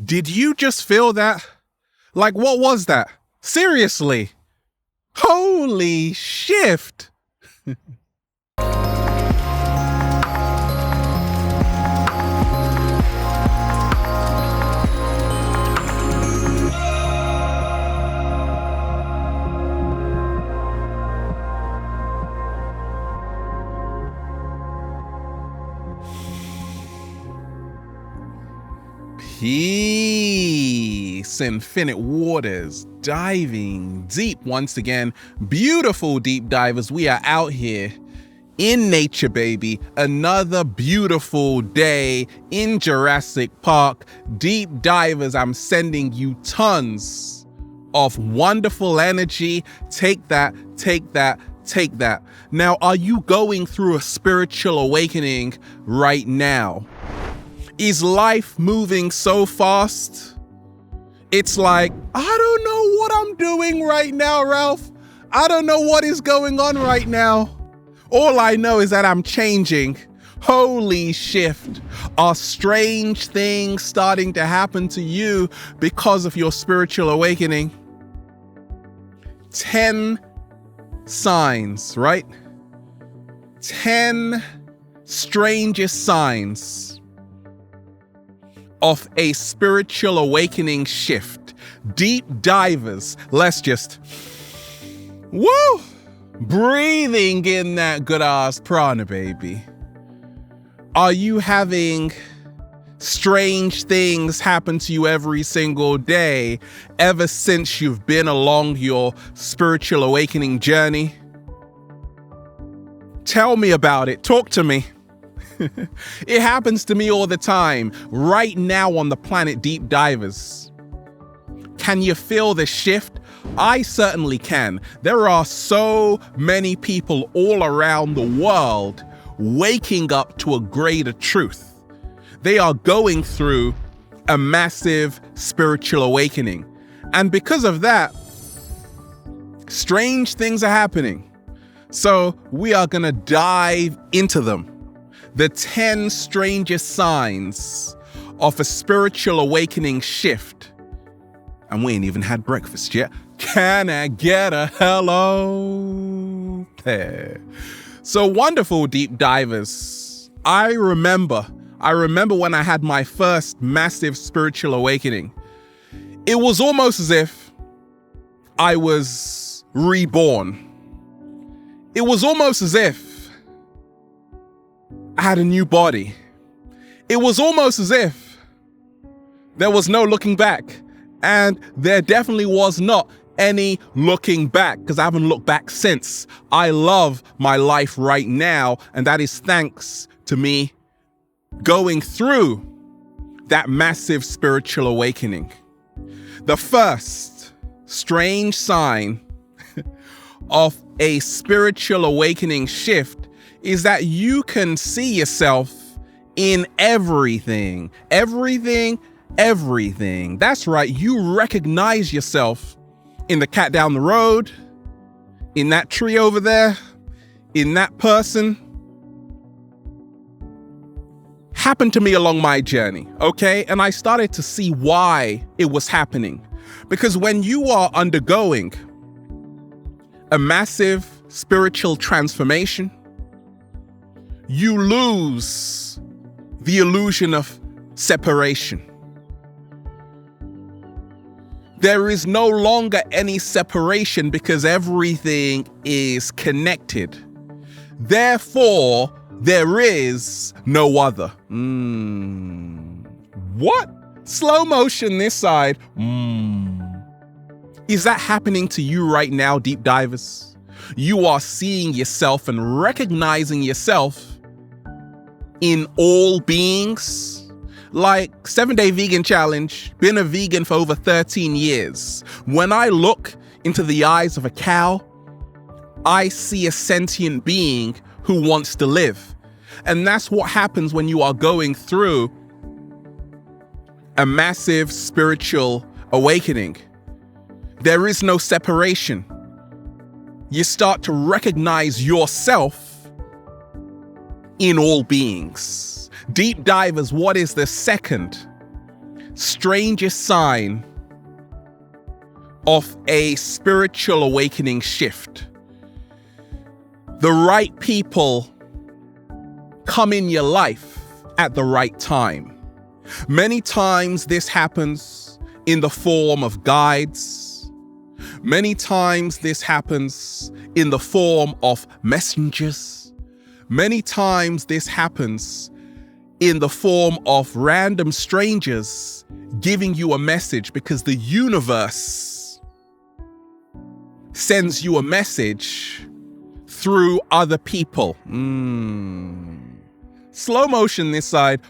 Did you just feel that? Like, what was that? Seriously? Holy shift! Peace, infinite waters, diving deep once again. Beautiful deep divers, we are out here in nature, baby. Another beautiful day in Jurassic Park. Deep divers, I'm sending you tons of wonderful energy. Take that, take that, take that. Now, are you going through a spiritual awakening right now? Is life moving so fast? It's like, I don't know what I'm doing right now, Ralph. I don't know what is going on right now. All I know is that I'm changing. Holy shift. Are strange things starting to happen to you because of your spiritual awakening? 10 signs, right? 10 strangest signs of a spiritual awakening shift. Deep divers, let's just, woo, breathing in that good ass prana, baby. Are you having strange things happen to you every single day ever since you've been along your spiritual awakening journey? Tell me about it. Talk to me. It happens to me all the time, right now on the planet Deep Divers. Can you feel the shift? I certainly can. There are so many people all around the world waking up to a greater truth. They are going through a massive spiritual awakening. And because of that, strange things are happening. So we are going to dive into them. The 10 strangest signs of a spiritual awakening shift. And we ain't even had breakfast yet. Can I get a hello there? So wonderful deep divers. I remember when I had my first massive spiritual awakening. It was almost as if I was reborn. It was almost as if I had a new body. It was almost as if there was no looking back. And there definitely was not any looking back, because I haven't looked back since. I love my life right now, and that is thanks to me going through that massive spiritual awakening. The first strange sign of a spiritual awakening shift is that you can see yourself in everything. Everything. That's right. You recognize yourself in the cat down the road, in that tree over there, in that person. Happened to me along my journey, okay? And I started to see why it was happening. Because when you are undergoing a massive spiritual transformation, you lose the illusion of separation. There is no longer any separation because everything is connected. Therefore, there is no other. What? Slow motion this side. Is that happening to you right now, deep divers? You are seeing yourself and recognizing yourself in all beings. Like 7-Day Vegan Challenge, been a vegan for over 13 years. When I look into the eyes of a cow, I see a sentient being who wants to live. And that's what happens when you are going through a massive spiritual awakening. There is no separation. You start to recognize yourself in all beings. Deep divers, what is the second strangest sign of a spiritual awakening shift. The right people come in your life at the right time. Many times this happens in the form of guides. Many times this happens in the form of messengers. Many times this happens in the form of random strangers giving you a message, because the universe sends you a message through other people. Slow motion this side.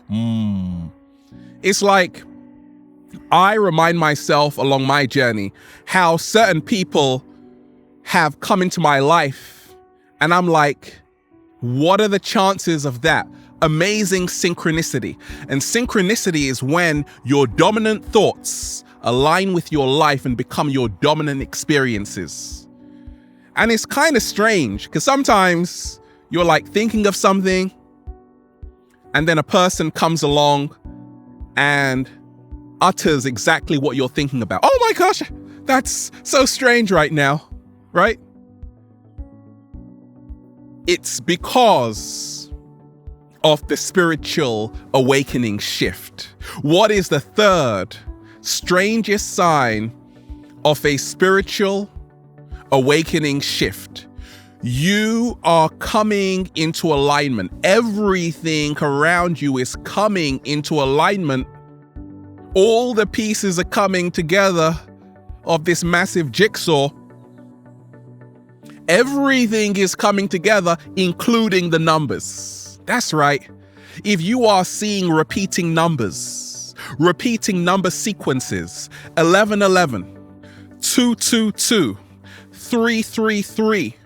It's like I remind myself along my journey how certain people have come into my life, and I'm like, what are the chances of that? Amazing synchronicity. And synchronicity is when your dominant thoughts align with your life and become your dominant experiences. And it's kind of strange because sometimes you're like thinking of something and then a person comes along and utters exactly what you're thinking about. Oh my gosh, that's so strange right now, right? It's because of the spiritual awakening shift. What is the third strangest sign of a spiritual awakening shift? You are coming into alignment. Everything around you is coming into alignment. All the pieces are coming together of this massive jigsaw. Everything is coming together, including the numbers. That's right. If you are seeing repeating number sequences, 1111, 222, 333.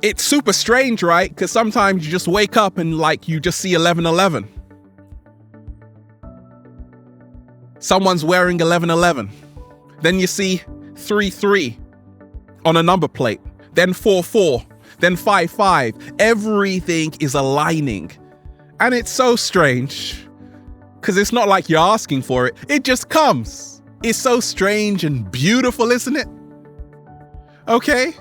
It's super strange, right? Because sometimes you just wake up and you just see 1111. Someone's wearing 1111. Then you see 33 on a number plate. Then 44. Then 55. Everything is aligning. And it's so strange because it's not like you're asking for it. It just comes. It's so strange and beautiful, isn't it? Okay.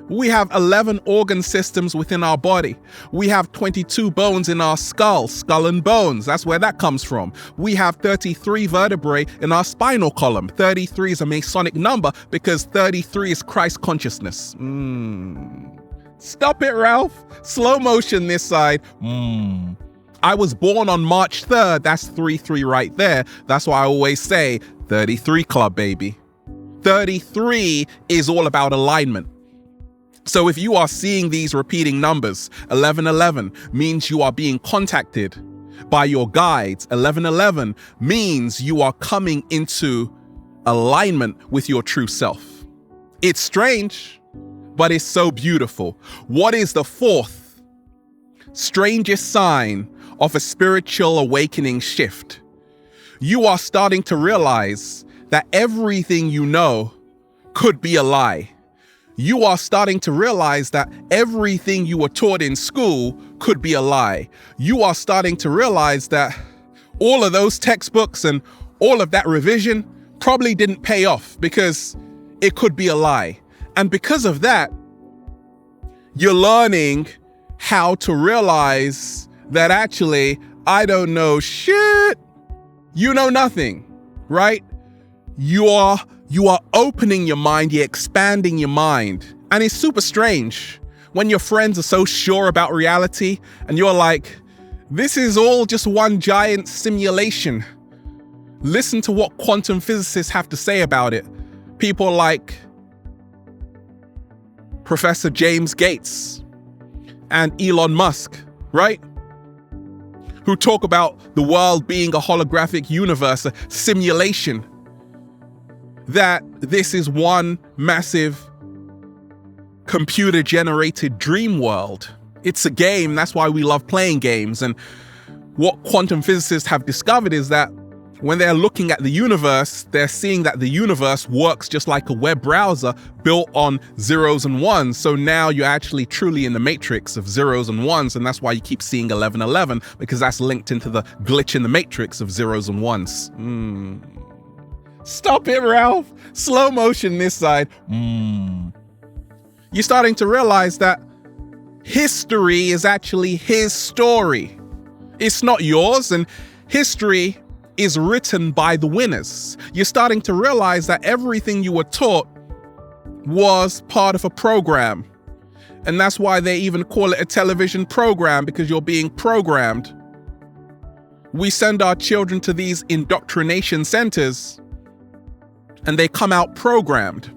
We have 11 organ systems within our body. We have 22 bones in our skull and bones. That's where that comes from. We have 33 vertebrae in our spinal column. 33 is a Masonic number because 33 is Christ consciousness. Stop it, Ralph. Slow motion this side. I was born on March 3rd. That's 33 right there. That's why I always say 33 club, baby. 33 is all about alignment. So if you are seeing these repeating numbers, 1111 means you are being contacted by your guides. 1111 means you are coming into alignment with your true self. It's strange, but it's so beautiful. What is the fourth strangest sign of a spiritual awakening shift? You are starting to realize that everything you know could be a lie. You are starting to realize that everything you were taught in school could be a lie. You are starting to realize that all of those textbooks and all of that revision probably didn't pay off because it could be a lie. And because of that, you're learning how to realize that actually, I don't know shit. You know nothing, right? You are opening your mind, you're expanding your mind. And it's super strange when your friends are so sure about reality and you're like, this is all just one giant simulation. Listen to what quantum physicists have to say about it. People like Professor James Gates and Elon Musk, right? Who talk about the world being a holographic universe, a simulation. That this is one massive computer-generated dream world. It's a game. That's why we love playing games. And what quantum physicists have discovered is that When they're looking at the universe, they're seeing that the universe works just like a web browser built on zeros and ones. So now you're actually truly in the matrix of zeros and ones, and that's why you keep seeing 1111, because that's linked into the glitch in the matrix of zeros and ones. Stop it, Ralph. Slow motion this side. You're starting to realize that history is actually his story. It's not yours, and history is written by the winners. You're starting to realize that everything you were taught was part of a program. And that's why they even call it a television program, because you're being programmed. We send our children to these indoctrination centers and they come out programmed.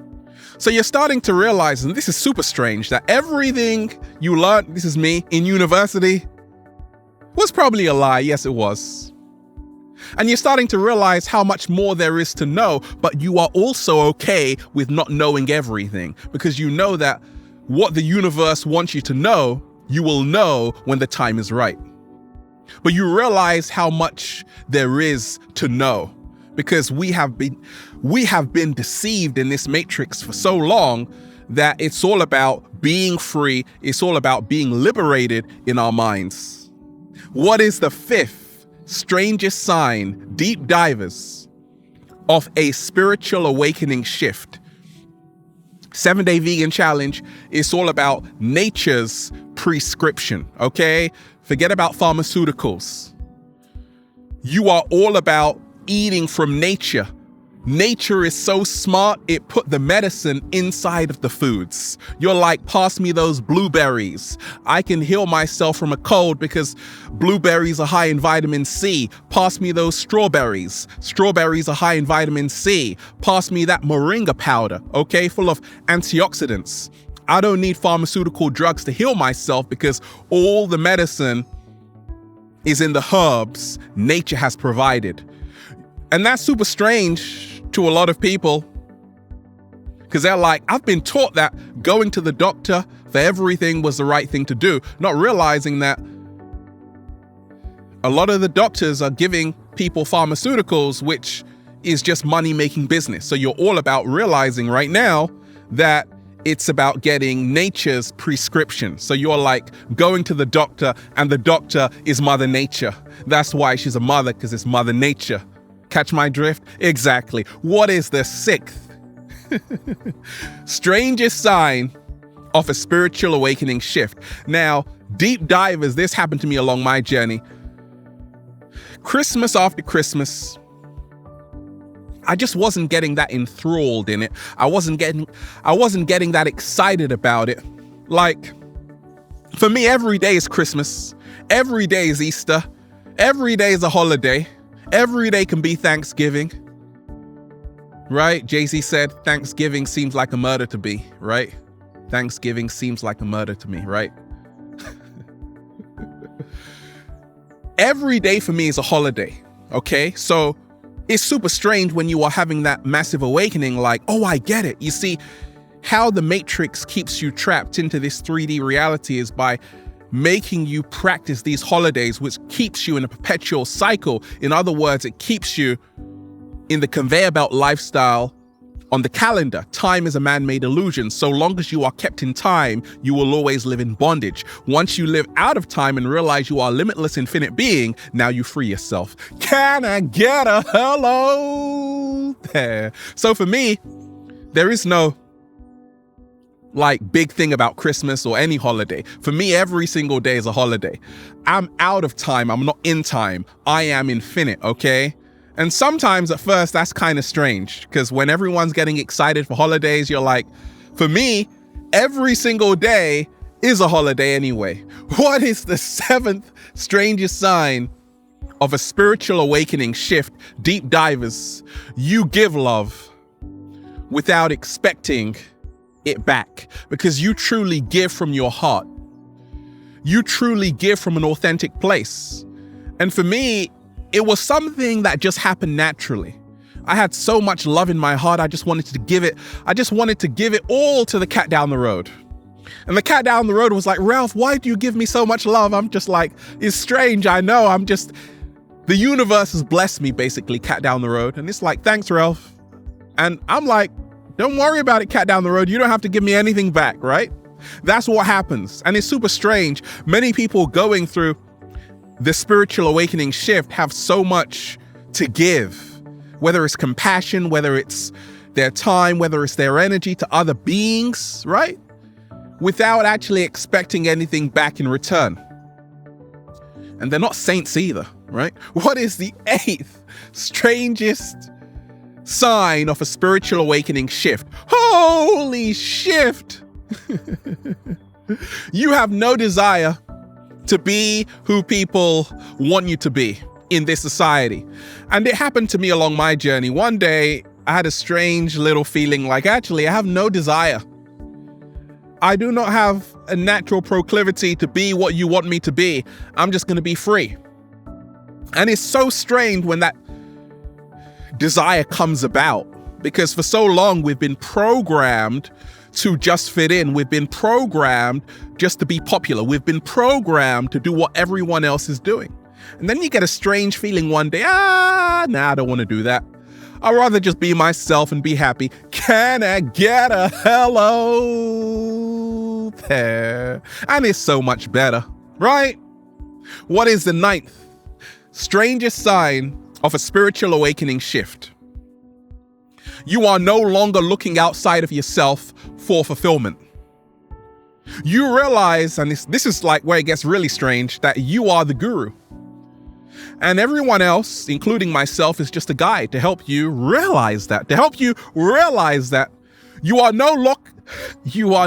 So you're starting to realize, and this is super strange, that everything you learned, this is me, in university was probably a lie. Yes, it was. And you're starting to realize how much more there is to know, but you are also okay with not knowing everything, because you know that what the universe wants you to know, you will know when the time is right. But you realize how much there is to know, because we have been deceived in this matrix for so long that it's all about being free. It's all about being liberated in our minds. What is the fifth strangest sign, deep divers, of a spiritual awakening shift? 7-Day Vegan Challenge is all about nature's prescription, okay? Forget about pharmaceuticals. You are all about eating from nature. Nature is so smart, it put the medicine inside of the foods. You're like, pass me those blueberries. I can heal myself from a cold because blueberries are high in vitamin C. Pass me those strawberries. Strawberries are high in vitamin C. Pass me that moringa powder, okay, full of antioxidants. I don't need pharmaceutical drugs to heal myself because all the medicine is in the herbs nature has provided. And that's super strange to a lot of people, because they're like, I've been taught that going to the doctor for everything was the right thing to do, not realizing that a lot of the doctors are giving people pharmaceuticals, which is just money-making business. So you're all about realizing right now that it's about getting nature's prescription. So you're like going to the doctor, and the doctor is Mother Nature. That's why she's a mother, because it's Mother Nature. Catch my drift? Exactly. What is the sixth strangest sign of a spiritual awakening shift? Now, deep divers, this happened to me along my journey. Christmas after Christmas, I just wasn't getting that enthralled in it. I wasn't getting that excited about it. Like, for me, every day is Christmas. Every day is Easter. Every day is a holiday. Every day can be Thanksgiving, right? Jay-Z said, Thanksgiving seems like a murder to me, right? Thanksgiving seems like a murder to me, right? Every day for me is a holiday, okay? So it's super strange when you are having that massive awakening, like, oh, I get it. You see, how the Matrix keeps you trapped into this 3D reality is by making you practice these holidays, which keeps you in a perpetual cycle. In other words, it keeps you in the conveyor belt lifestyle on the calendar. Time is a man-made illusion. So long as you are kept in time, you will always live in bondage. Once you live out of time and realize you are a limitless infinite being, now you free yourself. Can I get a hello there? So for me, there is no like big thing about Christmas or any holiday. For me, every single day is a holiday. I'm out of time. I'm not in time. I am infinite, okay? And sometimes at first that's kind of strange, because when everyone's getting excited for holidays, you're like, for me, every single day is a holiday anyway. What is the seventh strangest sign of a spiritual awakening shift? Deep divers, you give love without expecting it back, because you truly give from your heart. You truly give from an authentic place. And for me, it was something that just happened naturally. I had so much love in my heart. I just wanted to give it all to the cat down the road. And the cat down the road was like, Ralph, why do you give me so much love? I'm just like, it's strange. I know. The universe has blessed me, basically, cat down the road. And it's like, thanks, Ralph. And I'm like, don't worry about it, cat down the road. You don't have to give me anything back, right? That's what happens. And it's super strange. Many people going through the spiritual awakening shift have so much to give, whether it's compassion, whether it's their time, whether it's their energy to other beings, right? Without actually expecting anything back in return. And they're not saints either, right? What is the 8th strangest sign of a spiritual awakening shift? Holy shift! You have no desire to be who people want you to be in this society. And it happened to me along my journey. One day, I had a strange little feeling like, actually, I have no desire. I do not have a natural proclivity to be what you want me to be. I'm just going to be free. And it's so strange when that desire comes about, because for so long we've been programmed to just fit in. We've been programmed just to be popular. We've been programmed to do what everyone else is doing. And then you get a strange feeling one day, I don't want to do that. I'd rather just be myself and be happy. Can I get a hello there? And it's so much better, right? What is the 9th strangest sign of a spiritual awakening shift? You are no longer looking outside of yourself for fulfillment. You realize, and this is like where it gets really strange, that you are the guru. And everyone else, including myself, is just a guide to help you realize that. You are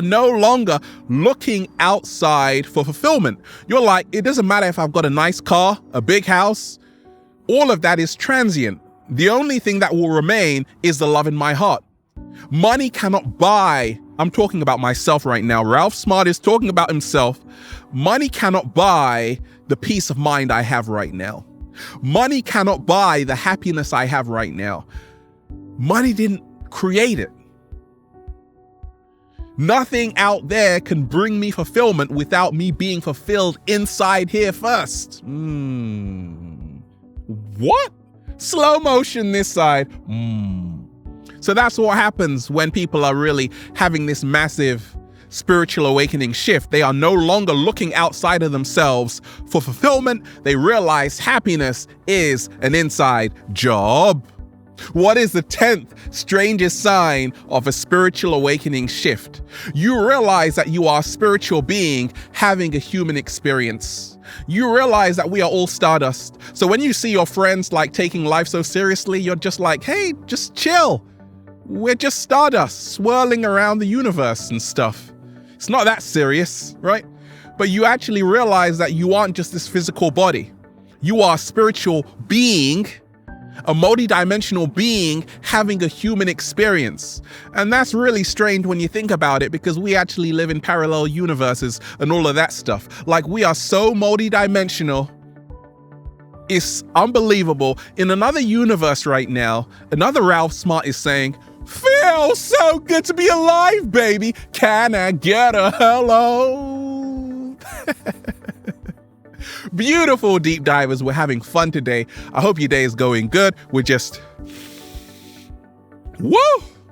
no longer looking outside for fulfillment. You're like, it doesn't matter if I've got a nice car, a big house, all of that is transient. The only thing that will remain is the love in my heart. Money cannot buy, I'm talking about myself right now. Ralph Smart is talking about himself. Money cannot buy the peace of mind I have right now. Money cannot buy the happiness I have right now. Money didn't create it. Nothing out there can bring me fulfillment without me being fulfilled inside here first. What? Slow motion this side. So that's what happens when people are really having this massive spiritual awakening shift. They are no longer looking outside of themselves for fulfillment. They realize happiness is an inside job. What is the 10th strangest sign of a spiritual awakening shift? You realize that you are a spiritual being having a human experience. You realize that we are all stardust. So when you see your friends like taking life so seriously, you're just like, hey, just chill. We're just stardust swirling around the universe and stuff. It's not that serious, right? But you actually realize that you aren't just this physical body. You are a spiritual being, a multidimensional being having a human experience. And that's really strange when you think about it, because we actually live in parallel universes and all of that stuff. Like, we are so multidimensional. It's unbelievable. In another universe right now, another Ralph Smart is saying, feels so good to be alive, baby. Can I get a hello? Beautiful deep divers. We're having fun today. I hope your day is going good. We're just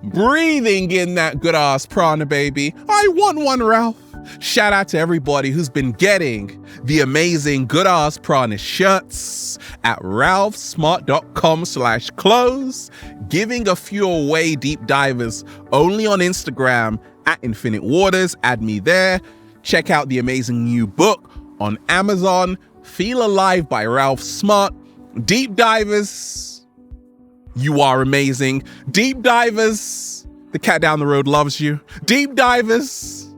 breathing in that good ass prana, baby. I want one, Ralph. Shout out to everybody who's been getting the amazing good ass prana shirts at ralphsmart.com/clothes, giving a few away, deep divers, only on Instagram at Infinite Waters. Add me there. Check out the amazing new book on Amazon, Feel Alive by Ralph Smart. Deep divers, you are amazing. Deep divers, the cat down the road loves you. Deep divers,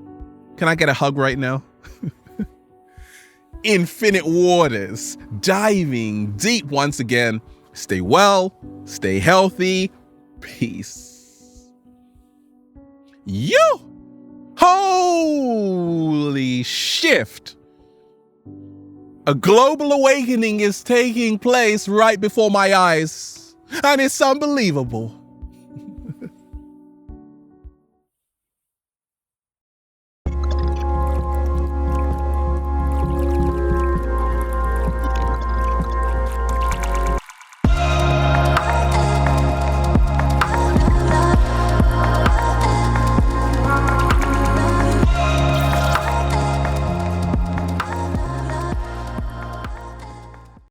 can I get a hug right now? Infinite Waters, diving deep once again. Stay well, stay healthy. Peace. Holy shift. A global awakening is taking place right before my eyes, and it's unbelievable.